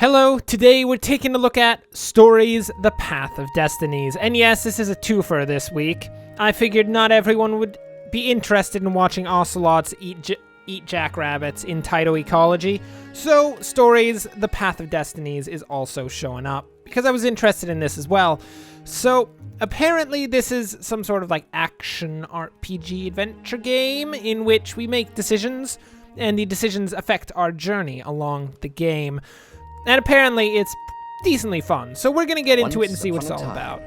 Hello, today we're taking a look at Stories, The Path of Destinies. And yes, this is a twofer this week. I figured not everyone would be interested in watching ocelots eat jackrabbits in tidal ecology, so Stories, The Path of Destinies is also showing up, because I was interested in this as well. So, apparently this is some sort of like action RPG adventure game in which we make decisions, and the decisions affect our journey along the game. And apparently it's decently fun, so we're gonna get into it and see what it's all about.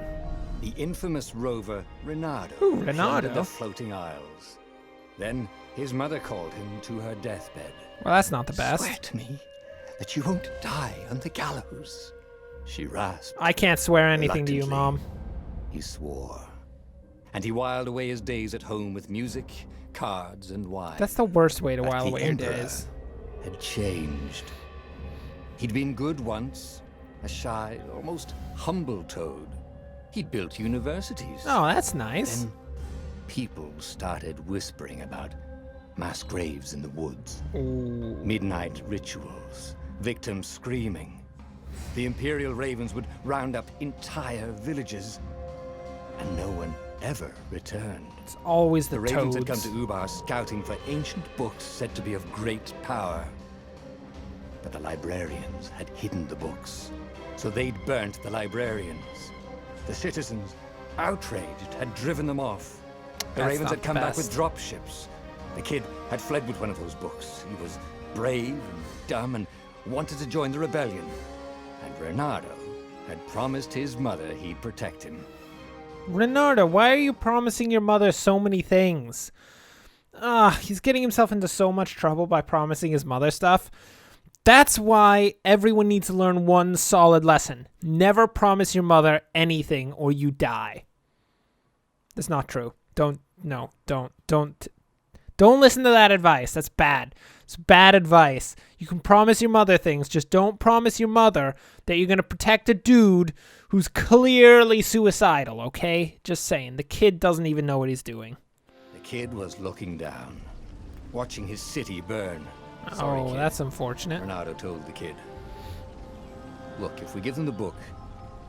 The infamous rover Renardo Renardo? the floating isles. Then his mother called him to her deathbed. Well, that's not the best. Swear to me that you won't die on the gallows, she rasped. I can't swear anything to you, Mom. He swore. And he whiled away his days at home with music, cards, and wine. That's the worst way to But while the away your Emperor days. had changed. He'd been good once, a shy, almost humble toad. He'd built universities. Oh, that's nice. Then people started whispering about mass graves in the woods, Ooh. midnight rituals, victims screaming. The Imperial Ravens would round up entire villages, and no one ever returned. It's always the The Ravens toads. had come to Ubar scouting for ancient books said to be of great power. But the librarians had hidden the books, so they'd burnt the librarians. The citizens, outraged, had driven them off. The That's Ravens not had come the back with best. dropships. The kid had fled with one of those books. He was brave and dumb and wanted to join the rebellion. And Renardo had promised his mother he'd protect him. Renardo, why are you promising your mother so many things? He's getting himself into so much trouble by promising his mother stuff. That's why everyone needs to learn one solid lesson. Never promise your mother anything or you die. That's not true. Don't listen to that advice. That's bad. It's bad advice. You can promise your mother things, just don't promise your mother that you're going to protect a dude who's clearly suicidal, okay? Just saying. The kid doesn't even know what he's doing. The kid was looking down, watching his city burn. Oh, Kid, that's unfortunate. Renardo told the kid. Look, if we give them the book,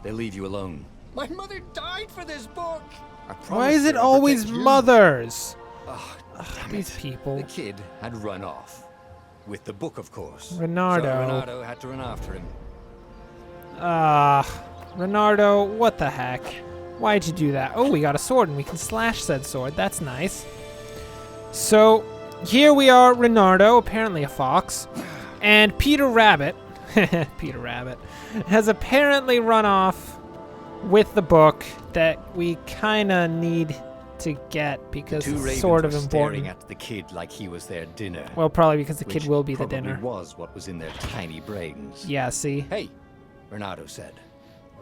they'll leave you alone. My mother died for this book! Why is it always mothers? Oh, These people. The kid had run off. With the book, of course. Renardo. So Renardo had to run after him. Renardo, what the heck? Why'd you do that? Oh, we got a sword and we can slash said sword. That's nice. So, here we are, Renardo, apparently a fox, and Peter Rabbit, Peter Rabbit, has apparently run off with the book that we kind of need to get because it's sort of important. Staring at the kid like he was their dinner. Well, probably because the kid which will be the probably dinner. Was what was in their tiny brains. Yeah, see? Hey, Renardo said.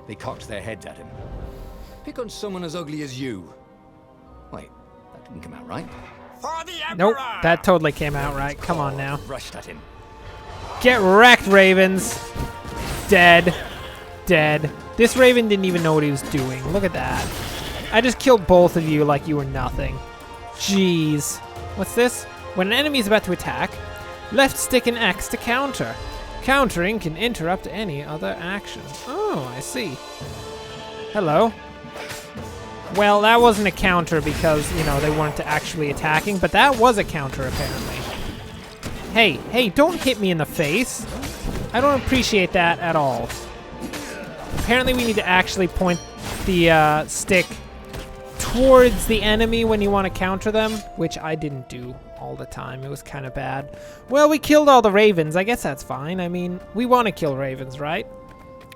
They cocked their heads at him. Pick on someone as ugly as you. Wait, that didn't come out right. For the Emperor! Nope, that totally came out right. Come on now. Rushed at him. Get wrecked, Ravens. Dead. Dead. This Raven didn't even know what he was doing. Look at that. I just killed both of you like you were nothing. Jeez. What's this? When an enemy is about to attack, left stick and X to counter. Countering can interrupt any other action. Oh, I see. Hello. Well, that wasn't a counter because, you know, they weren't actually attacking, but that was a counter apparently. Hey, don't hit me in the face. I don't appreciate that at all. Apparently we need to actually point the stick towards the enemy when you want to counter them, which I didn't do all the time. It was kind of bad. Well, we killed all the ravens. I guess that's fine. I mean, we want to kill ravens, right?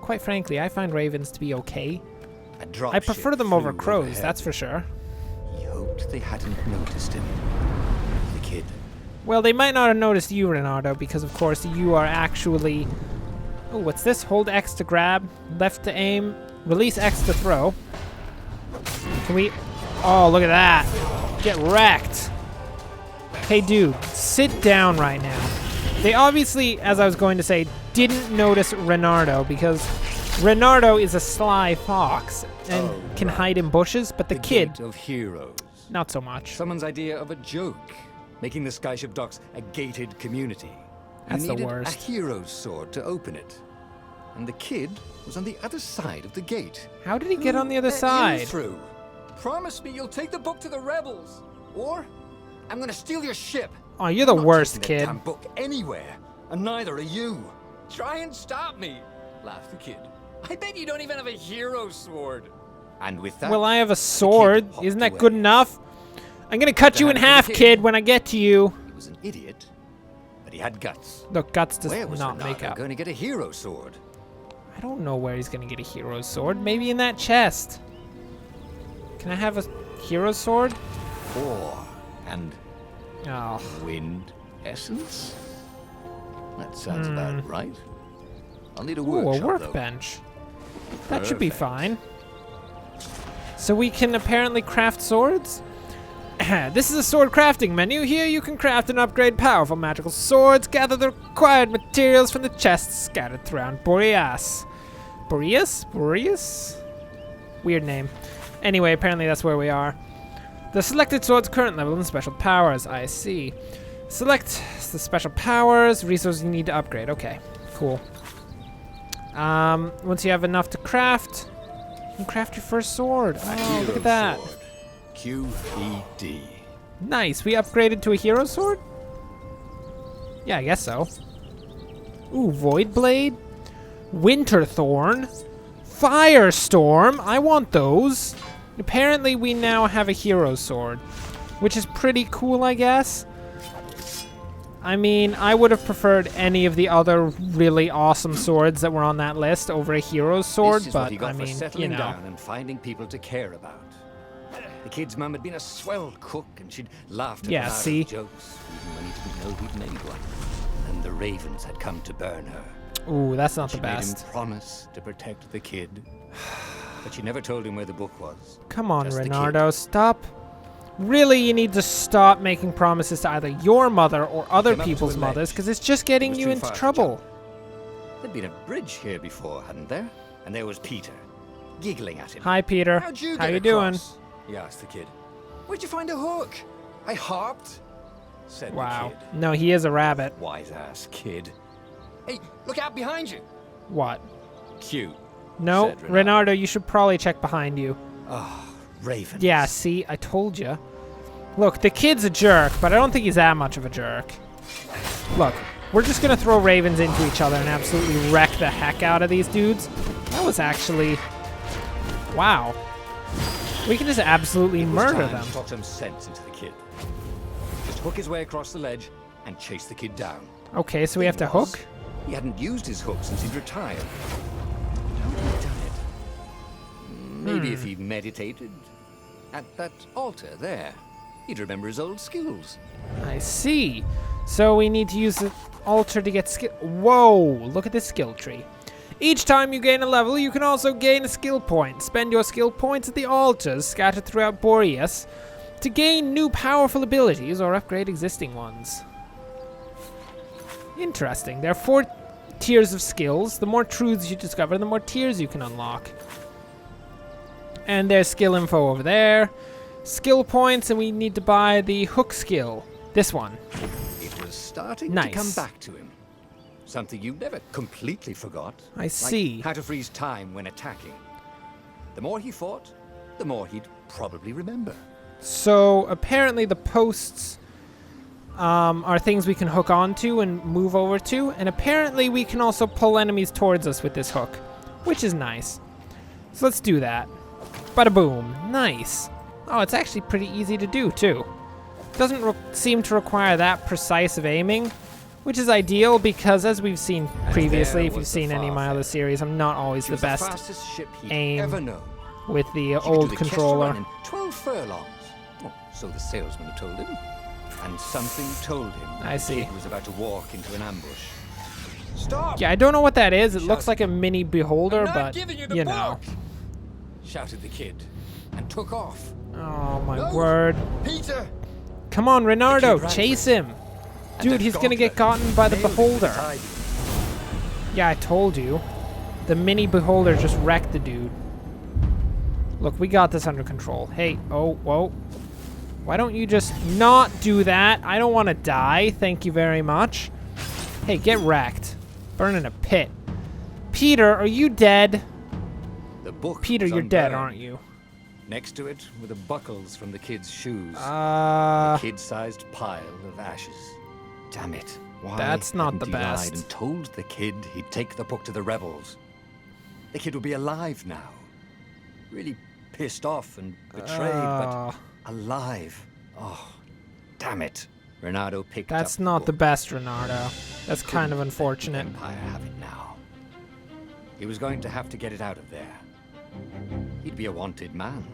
Quite frankly, I find ravens to be okay. I prefer them over crows, that's for sure. He hoped they hadn't noticed him. The kid. Well, they might not have noticed you, Renardo, because of course you are actually... Oh, what's this? Hold X to grab, left to aim, release X to throw. Can we... Oh, look at that. Get wrecked. Hey, dude, sit down right now. They obviously, as I was going to say, didn't notice Renardo because Renardo is a sly fox and can hide in bushes, but the kid... Gate of heroes. Not so much. Someone's idea of a joke, making the Skyship docks a gated community. That's You the needed worst. a hero's sword to open it. and the kid was on the other side of the gate. How did he get on the other Let you side? through. Promise me you'll take the book to the rebels, or I'm gonna steal your ship. Oh, you're the I'm not worst, taking kid. that damn book anywhere, and neither are you. Try and stop me, laughed the kid. I bet you don't even have a hero sword. And with that, Well, I have a sword. hopped Isn't that away. good enough? I'm gonna cut you in hand of the half, kid. kid, when I get to you. He was an idiot, but he had guts. Look, guts does Where was not make Renato up. going to get a hero sword? I don't know where he's gonna get a hero sword. Maybe in that chest. Can I have a hero sword? 4 and Oh. wind essence? That sounds about right. I'll need a Ooh, a workshop, though. workbench. That should be Perfect. fine. So we can apparently craft swords? This is a sword crafting menu. Here you can craft and upgrade powerful magical swords. Gather the required materials from the chests scattered throughout Boreas. Boreas? Boreas? Weird name. Anyway, apparently that's where we are. The selected sword's current level and special powers. I see. Select the special powers, resources you need to upgrade. Okay, cool. Once you have enough to craft, you can craft your first sword. A Oh, hero look at that. sword. QED. Nice. We upgraded to a hero sword? Yeah, I guess so. Ooh, Void Blade, Winterthorn, Firestorm. I want those. Apparently we now have a hero sword, which is pretty cool, I guess. I mean, I would have preferred any of the other really awesome swords that were on that list over a hero sword, This is but what he got I for mean, settling you know. down and finding people to care about. The kid's mum had been a swell cook, and she'd laughed at Yeah, Renato's see? jokes, even when he didn't know he'd made one. And the ravens had come to burn her. Ooh, that's not She the made best. him promise to protect the kid, but she never told him where the book was. Come on, Just the kid. Renardo, stop. Really, you need to stop making promises to either your mother or other Came up to people's a mothers, ledge. because it's just It getting was you too into far to trouble. jump. There'd been a bridge here before, hadn't there? And there was Peter, giggling at him. Hi, Peter. How'd you How get you doing? across? He asked the kid. Where'd you find a hook? I hopped, said Wow. the kid. No, he is a rabbit. Wise ass kid. Hey, look out behind you. What? Cute. No, said Renardo. Renardo, you should probably check behind you. Oh, ravens. Yeah, see, I told you. Look, the kid's a jerk, but I don't think he's that much of a jerk. Look, we're just gonna throw ravens into each other and absolutely wreck the heck out of these dudes. That was actually... Wow. We can just absolutely It was murder time them. to talk some sense into the kid. Just hook his way across the ledge and chase the kid down. Okay, so we have to Thing was, hook? He hadn't used his hook since he'd retired. How had he done it? Maybe if he meditated at that altar there, he'd remember his old skills. I see. So we need to use the altar to get skill. Whoa, look at this skill tree. Each time you gain a level, you can also gain a skill point. Spend your skill points at the altars scattered throughout Boreas to gain new powerful abilities or upgrade existing ones. Interesting. There are 4 tiers of skills. The more truths you discover, the more tiers you can unlock. And there's skill info over there. Skill points, and we need to buy the hook skill. This one. It was starting Nice. to come back to him. Something you never completely forgot. I see. Like how to freeze time when attacking. The more he fought, the more he'd probably remember. So apparently the posts are things we can hook onto and move over to, and apparently we can also pull enemies towards us with this hook, which is nice. So let's do that. Bada boom. Nice. Oh, it's actually pretty easy to do too. Doesn't seem to require that precise of aiming, which is ideal because as we've seen previously, there if you've was the seen any of my Farfalle. other series, I'm not always She the was the best fastest ship he'd aim ever known. with the She could do old the controller. Kestrel run in 12 furlongs. Oh, so the salesman had told him. And something told him I the see. kid was about to walk into an ambush. Stop! Yeah, I don't know what that is. It looks Shouted. like a mini beholder, I'm not but giving you the you know. book! Shouted the kid and took off. Oh my No. word. Peter! Come on, The Renardo, kid ran chase for him. And Dude, the he's gonna get gauntlet gotten by the nailed him with beholder. its ivy. Yeah, I told you. The mini beholder just wrecked the dude. Look, we got this under control. Hey, oh, whoa. Why don't you just not do that? I don't want to die. Thank you very much. Hey, get wrecked. Burn in a pit. Peter, are you dead? The book Peter, was you're dead, unburned. aren't you? Next to it were the buckles from the kid's shoes. Uh, A kid-sized pile of ashes. Damn it. Why That's not hadn't the he best. lied and told the kid he'd take the book to the rebels? The kid would be alive now. Really pissed off and betrayed, but alive. Oh, damn it. Renato picked up that's not the book. best, Renato. That's kind of unfortunate. The Empire have it now. He was going to have to get it out of there. He'd be a wanted man.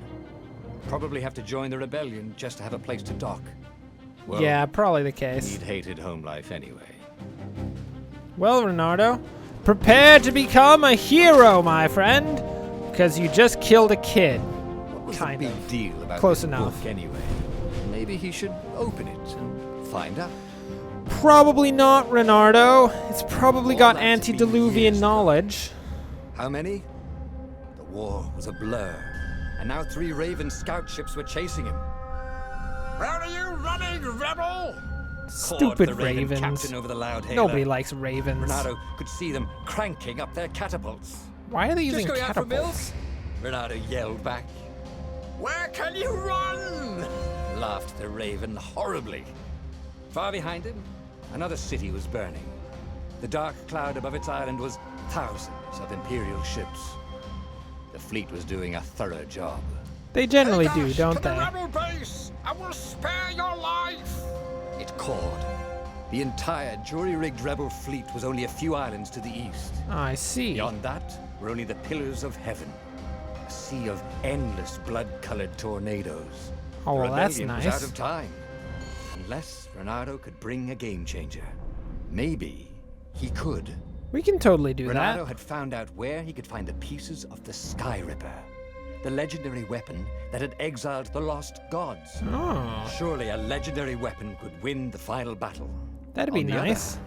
Probably have to join the rebellion just to have a place to dock. Well, Yeah, probably the case. he'd hated home life anyway. Well, Renato, prepare to become a hero, my friend, because you just killed a kid. What was Kind the of. big deal about Close this enough. book anyway? Maybe he should open it and find out. Probably not, Renato. It's probably All got that to be antediluvian years, knowledge. How many? The war was a blur, and now 3 Raven scout ships were chasing him. Where are you running, rebel? Stupid Called the Raven ravens. captain over the loud hailer. Nobody likes ravens. Renato could see them cranking up their catapults. Why are they using Just going out for catapults? milk? Renato yelled back. Where can you run? Laughed the Raven horribly. Far behind him, another city was burning. The dark cloud above its island was thousands of Imperial ships. The fleet was doing a thorough job. They generally do, don't they? rebel base! I will spare your life! It called. The entire jury-rigged rebel fleet was only a few islands to the east. I see. Beyond that were only the pillars of heaven. A sea of endless blood-colored tornadoes. Oh, well, The that's rebellion was nice. out of time. Unless Renato could bring a game changer. Maybe he could. We can totally do Renato that. had found out where he could find the pieces of the Sky Ripper, the legendary weapon that had exiled the lost gods. Oh, Surely a legendary weapon could win the final battle. that'd be On the other nice. hand,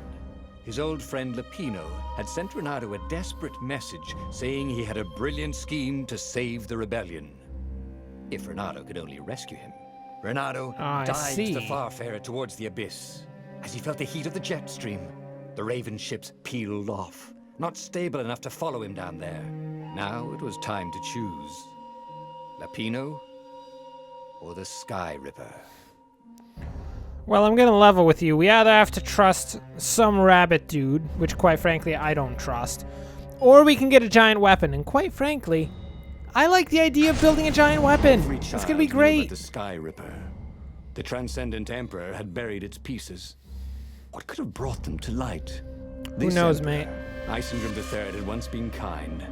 his old friend Lapino had sent Renato a desperate message saying he had a brilliant scheme to save the rebellion. If Renato could only rescue him. Renato I dived the see. Farfarer towards the abyss. As he felt the heat of the jet stream, the Raven ships peeled off, not stable enough to follow him down there. Now it was time to choose. Lapino or the Sky Ripper. Well, I'm gonna level with you. We either have to trust some rabbit dude, which quite frankly I don't trust, or we can get a giant weapon, and quite frankly, I like the idea of building a giant weapon. Every It's child gonna be knew about great. the Sky Ripper. The Transcendent Emperor had buried its pieces. What could have brought them to light? Who knows, mate? Isengrim III had once been kind,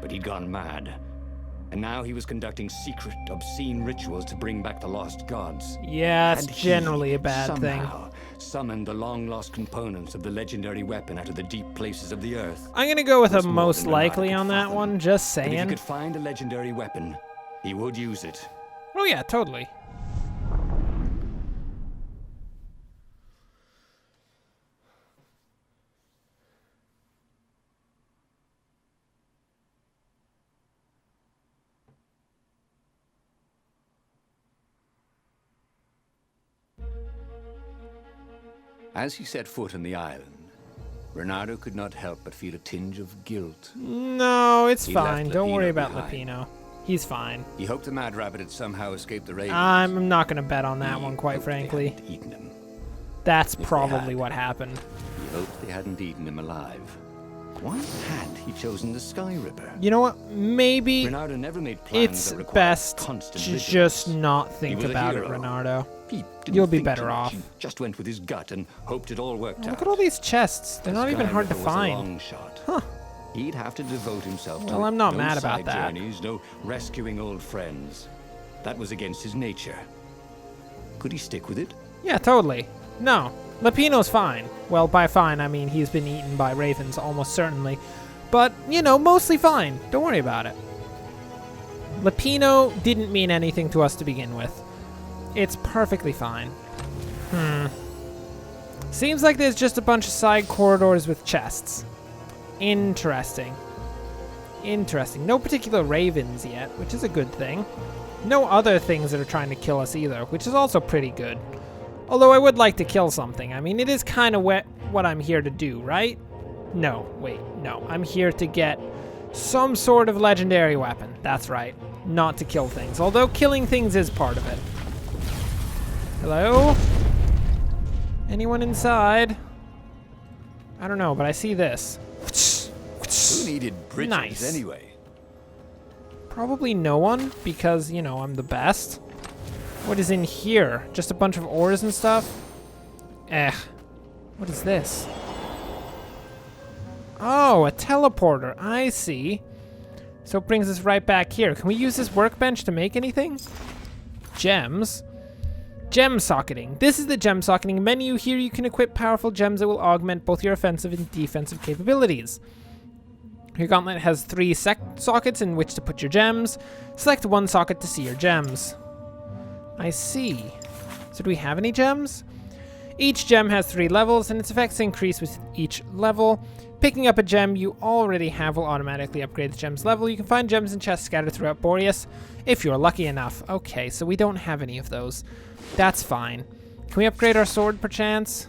but he'd gone mad. And now he was conducting secret, obscene rituals to bring back the lost gods. Yeah, that's And he generally a bad thing. somehow summoned the long-lost components of the legendary weapon out of the deep places of the earth. I'm gonna go with a Was more most than Renato likely could on that fathom. one, just But if he saying. could find a legendary weapon, he would use it. Oh yeah, totally. As he set foot on the island, Renato could not help but feel a tinge of guilt. No, it's He left fine. Don't worry Lapino about behind. Lapino. He's fine. He hoped the Mad Rabbit had somehow escaped the Ravens. I'm not gonna bet on that He one, quite hoped they frankly. hadn't eaten him. That's they probably had. what happened. He hoped they hadn't eaten him alive. Why had he chosen the Sky Ripper? You know what? Maybe Renato never made plans it's that required best constant to vigilance. just not think was a about it, hero. Renardo. He didn't You'll be think better too much. off. He just went with his gut and hoped it all worked out. Look at all these chests. They're not The even Sky hard to Ripper was a find. long shot. Huh. He'd have to devote himself to Well, it. I'm not No mad about side that. journeys, no rescuing old friends. That was against his nature. Could he stick with it? Yeah, totally. No, Lapino's fine. Well, by fine, I mean he's been eaten by ravens, almost certainly. But, you know, mostly fine. Don't worry about it. Lapino didn't mean anything to us to begin with. It's perfectly fine. Seems like there's just a bunch of side corridors with chests. Interesting. Interesting. No particular ravens yet, which is a good thing. No other things that are trying to kill us either, which is also pretty good. Although I would like to kill something. I mean, it is kind of what I'm here to do, right? No, wait, no. I'm here to get some sort of legendary weapon. That's right. Not to kill things. Although killing things is part of it. Hello? Anyone inside? I don't know, but I see this. Who needed bridges Nice. anyway? Probably no one, because, you know, I'm the best. What is in here? Just a bunch of ores and stuff? What is this? Oh, a teleporter. I see. So it brings us right back here. Can we use this workbench to make anything? Gems. Gem socketing. This is the gem socketing menu. Here you can equip powerful gems that will augment both your offensive and defensive capabilities. Your gauntlet has 3 sockets in which to put your gems. Select one socket to see your gems. I see. So do we have any gems? Each gem has 3 levels, and its effects increase with each level. Picking up a gem you already have will automatically upgrade the gem's level. You can find gems in chests scattered throughout Boreas, if you're lucky enough. Okay, so we don't have any of those. That's fine. Can we upgrade our sword, perchance?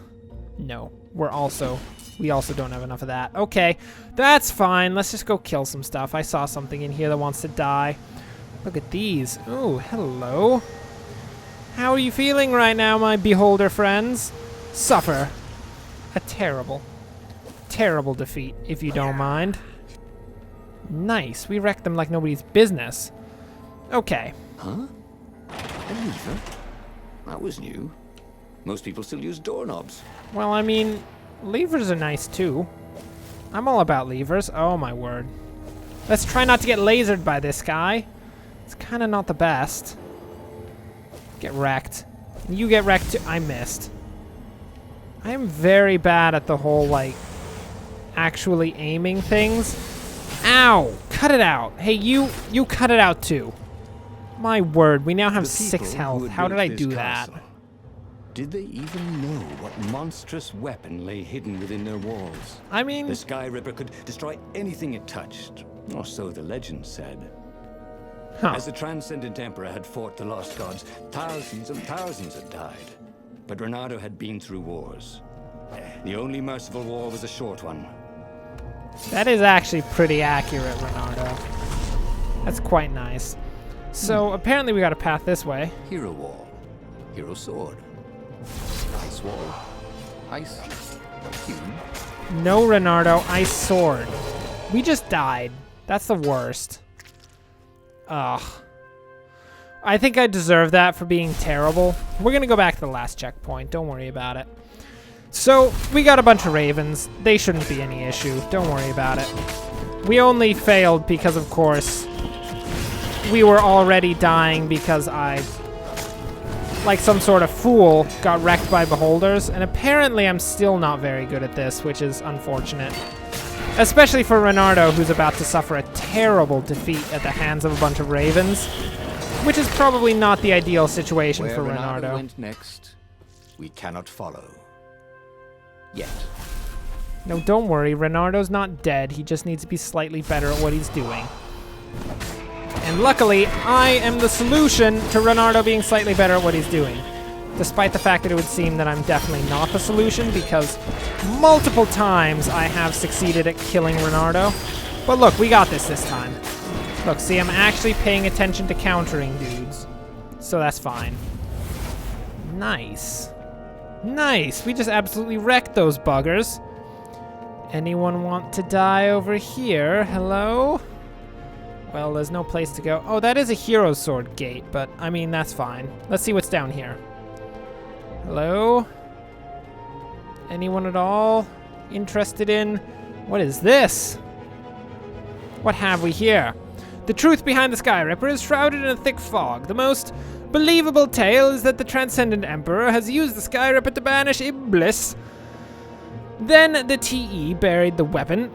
No. We also don't have enough of that. Okay, that's fine. Let's just go kill some stuff. I saw something in here that wants to die. Look at these. Oh, hello. How are you feeling right now, my beholder friends? Suffer a terrible, terrible defeat, if you don't mind. Nice. We wrecked them like nobody's business. Okay. Huh? A lever? That was new. Most people still use doorknobs. Well, I mean, levers are nice too. I'm all about levers. Oh my word. Let's try not to get lasered by this guy. It's kind of not the best. Get wrecked. You get wrecked too. I missed. I am very bad at the whole, like, actually aiming things. Ow! Cut it out. Hey, you cut it out too. My word, we now have 6 health. How did I do that? Did they even know what monstrous weapon lay hidden within their walls? I mean, The Sky Ripper could destroy anything it touched, or so the legend said. As the Transcendent Emperor had fought the lost gods, thousands and thousands had died. But Renardo had been through wars. The only merciful war was a short one. that is actually pretty accurate, Renardo. That's quite nice. So apparently we got a path this way. Hero wall. Hero sword. Ice wall. Ice cube. No, Renardo, ice sword. We just died. That's the worst. Ugh. I think I deserve that for being terrible. We're gonna go back to the last checkpoint. Don't worry about it. So, we got a bunch of ravens. They shouldn't be any issue. Don't worry about it. We only failed because, of course, we were already dying because I, like some sort of fool, got wrecked by beholders. And apparently I'm still not very good at this, which is unfortunate. Especially for Renardo, who's about to suffer a terrible defeat at the hands of a bunch of ravens. Which is probably not the ideal situation for Where Renardo. went next, we cannot follow. Yet. No, don't worry. Renardo's not dead. He just needs to be slightly better at what he's doing. And luckily, I am the solution to Renardo being slightly better at what he's doing. Despite the fact that it would seem that I'm definitely not the solution, because multiple times I have succeeded at killing Renardo. But look, we got this time. Look, see, I'm actually paying attention to countering dudes. So that's fine. Nice. Nice. We just absolutely wrecked those buggers. Anyone want to die over here? Hello? Well, there's no place to go. Oh, that is a hero sword gate, but I mean, that's fine. Let's see what's down here. Hello? Anyone at all interested in... What is this? What have we here? The truth behind the Sky Ripper is shrouded in a thick fog. The most believable tale is that the Transcendent Emperor has used the Sky Ripper to banish Iblis. Then the TE buried the weapon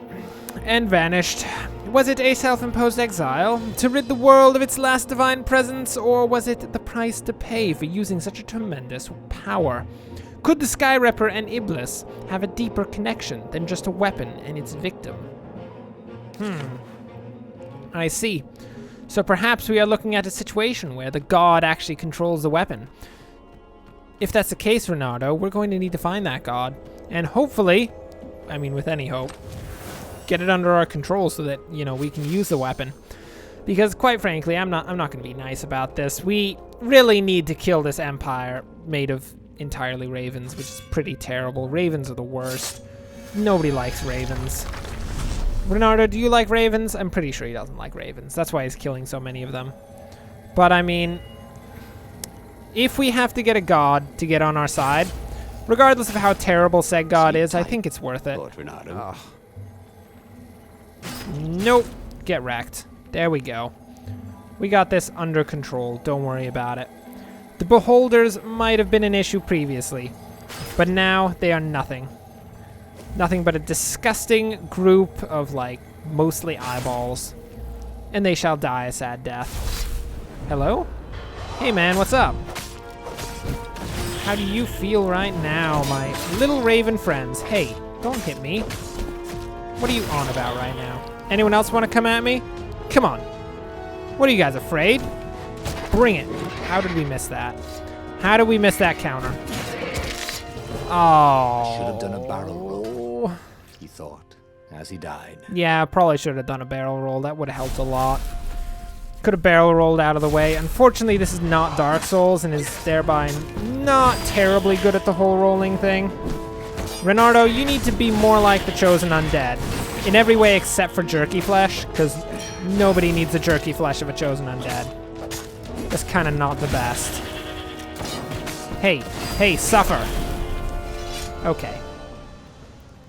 and vanished. Was it a self-imposed exile to rid the world of its last divine presence, or was it the price to pay for using such a tremendous power? Could the Sky Ripper and Iblis have a deeper connection than just a weapon and its victim? I see. So perhaps we are looking at a situation where the god actually controls the weapon. If that's the case, Renardo, we're going to need to find that god. And hopefully, I mean with any hope, get it under our control so that, you know, we can use the weapon. Because quite frankly, I'm not going to be nice about this. We really need to kill this empire made of entirely ravens, which is pretty terrible. Ravens are the worst. Nobody likes ravens. Renardo, do you like ravens? I'm pretty sure he doesn't like ravens. That's why he's killing so many of them. But I mean, if we have to get a god to get on our side, regardless of how terrible said god is, I think it's worth it. Nope. Get wrecked. There we go. We got this under control. Don't worry about it. The beholders might have been an issue previously, but now they are nothing. Nothing but a disgusting group of, like, mostly eyeballs. And they shall die a sad death. Hello? Hey man, what's up? How do you feel right now, my little raven friends? Hey, don't hit me. What are you on about right now? Anyone else want to come at me? Come on. What are you guys, afraid? Bring it. How did we miss that? How did we miss that counter? Oh. Should have done a barrel roll, he thought, as he died. Yeah, probably should have done a barrel roll. That would have helped a lot. Could have barrel rolled out of the way. Unfortunately, this is not Dark Souls and is thereby not terribly good at the whole rolling thing. Renardo, you need to be more like the Chosen Undead. In every way except for jerky flesh, because nobody needs the jerky flesh of a Chosen Undead. That's kind of not the best. Hey, suffer. Okay.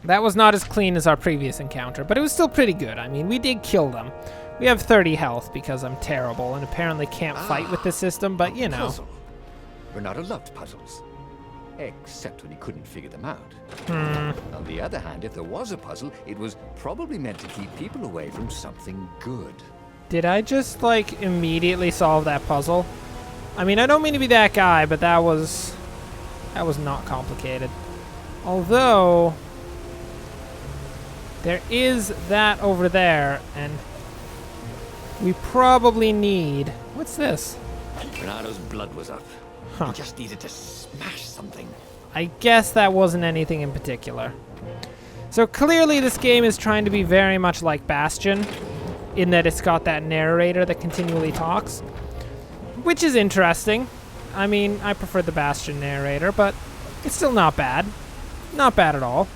That was not as clean as our previous encounter, but it was still pretty good. I mean, we did kill them. We have 30 health because I'm terrible and apparently can't fight with this system, but you know. Puzzle. Renardo loved puzzles. Except when he couldn't figure them out. On the other hand, if there was a puzzle, it was probably meant to keep people away from something good. Did I just, like, immediately solve that puzzle? I mean, I don't mean to be that guy, but that was not complicated. Although, there is that over there, and we probably need... What's this? Renardo's blood was up. Huh. He just needed to smash something. I guess that wasn't anything in particular. So clearly this game is trying to be very much like Bastion, in that it's got that narrator that continually talks, which is interesting. I mean, I prefer the Bastion narrator, but it's still not bad. Not bad at all.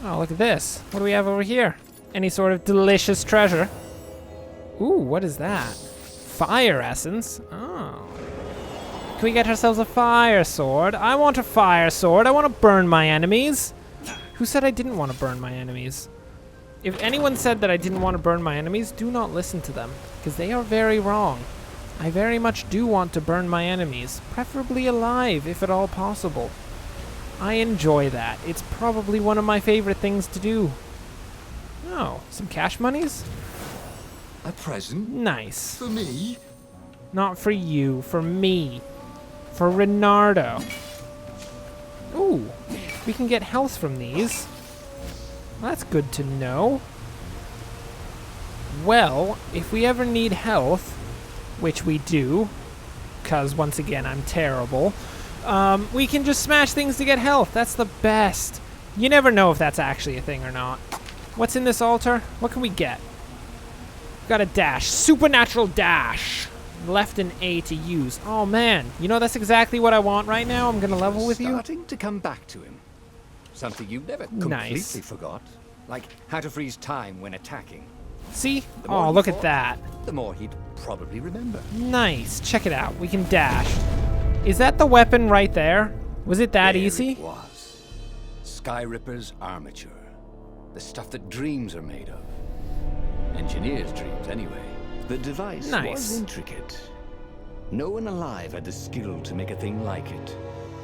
Oh, look at this. What do we have over here? Any sort of delicious treasure? Ooh, what is that? Fire essence? Oh. Can we get ourselves a fire sword? I want a fire sword. I want to burn my enemies. Who said I didn't want to burn my enemies? If anyone said that I didn't want to burn my enemies, do not listen to them, because they are very wrong. I very much do want to burn my enemies, preferably alive, if at all possible. I enjoy that. It's probably one of my favorite things to do. Oh, some cash monies? A present? Nice. For me? Not for you, for me. For Renardo. Ooh, we can get health from these. Well, that's good to know. Well, if we ever need health, which we do, because once again, I'm terrible, we can just smash things to get health. That's the best. You never know if that's actually a thing or not. What's in this altar? What can we get? Got a dash. Supernatural dash. Left and A to use. Oh man, you know that's exactly what I want right now. I'm gonna level with you. Starting to come back to him. Something you never completely forgot. Like how to freeze time when attacking. See? Oh, look at that. The more he'd probably remember. Nice. Check it out. We can dash. Is that the weapon right there? Was it that easy? It was. Skyripper's armature. The stuff that dreams are made of. Engineers' dreams, anyway. The device was intricate. No one alive had the skill to make a thing like it.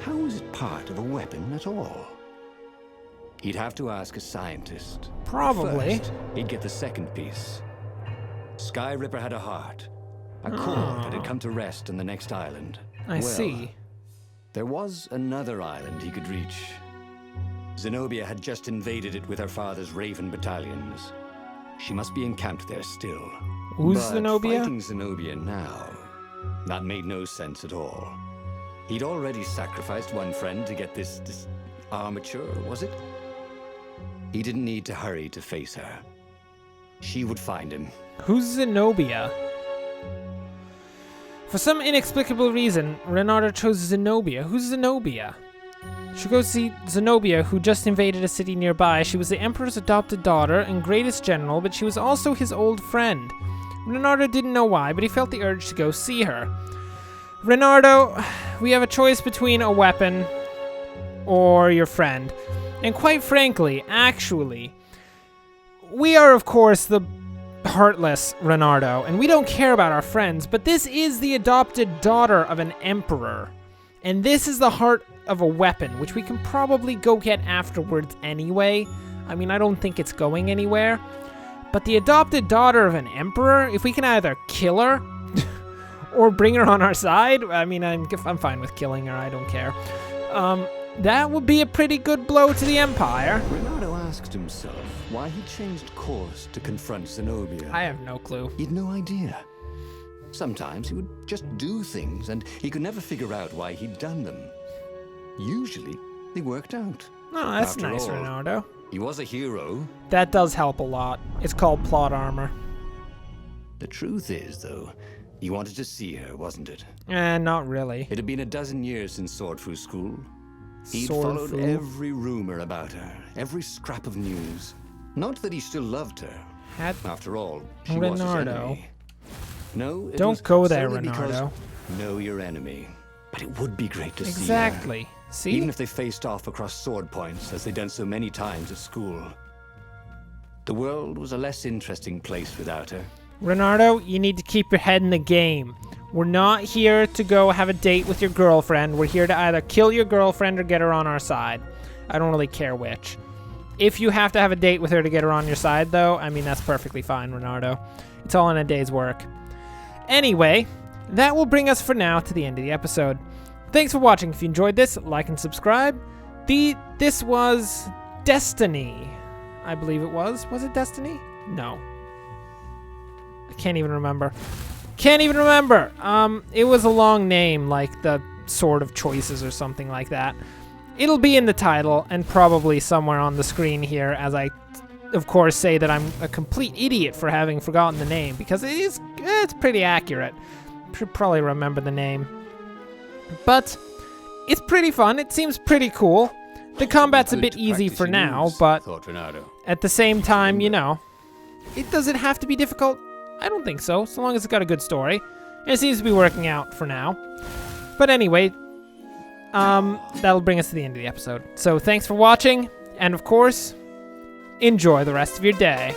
How was it part of a weapon at all? He'd have to ask a scientist. Probably. First, he'd get the second piece. Skyripper had a heart. A core that had come to rest on the next island. I see. There was another island he could reach. Zenobia had just invaded it with her father's Raven battalions. She must be encamped there still. Who's But Zenobia? Fighting Zenobia now, that made no sense at all. He'd already sacrificed one friend to get this armature, was it? He didn't need to hurry to face her. She would find him. Who's Zenobia? For some inexplicable reason, Renardo chose Zenobia. Who's Zenobia? She goes to see Zenobia, who just invaded a city nearby. She was the Emperor's adopted daughter and greatest general, but she was also his old friend. Renardo didn't know why, but he felt the urge to go see her. Renardo, we have a choice between a weapon or your friend. And quite frankly, actually, we are, of course, the heartless Renardo, and we don't care about our friends, but this is the adopted daughter of an emperor. And this is the heart of a weapon, which we can probably go get afterwards anyway. I mean, I don't think it's going anywhere. But the adopted daughter of an emperor, if we can either kill her or bring her on our side, I mean, I'm fine with killing her, I don't care. That would be a pretty good blow to the Empire. Renardo asked himself why he changed course to confront Zenobia. I have no clue. He had no idea. Sometimes he would just do things, and he could never figure out why he'd done them. Usually, they worked out. Oh, that's After nice, all, Renardo. He was a hero. That does help a lot. It's called plot armor. The truth is, though, he wanted to see her, wasn't it? Not really. It had been a dozen years since Swordfu School. He'd Sword followed Fu. every rumor about her, every scrap of news. Not that he still loved her. After all, she was his Renardo. enemy. No, it Don't was go there, solely because Renardo. know your enemy. But it would be great to see her. Exactly. See? Even if they faced off across sword points, as they'd done so many times at school. The world was a less interesting place without her. Renardo, you need to keep your head in the game. We're not here to go have a date with your girlfriend. We're here to either kill your girlfriend or get her on our side. I don't really care which. If you have to have a date with her to get her on your side, though, I mean, that's perfectly fine, Renardo. It's all in a day's work. Anyway, that will bring us for now to the end of the episode. Thanks for watching. If you enjoyed this, like and subscribe. This was Destiny. I believe it was. Was it Destiny? No. I can't even remember. It was a long name, like the Sword of Choices or something like that. It'll be in the title and probably somewhere on the screen here as I, of course, say that I'm a complete idiot for having forgotten the name, because it's pretty accurate. Should probably remember the name. But it's pretty fun. It seems pretty cool. The combat's a bit easy for now, but at the same time, you know, it doesn't have to be difficult. I don't think so, so long as it's got a good story. And it seems to be working out for now. But anyway, that'll bring us to the end of the episode. So thanks for watching, and of course, enjoy the rest of your day.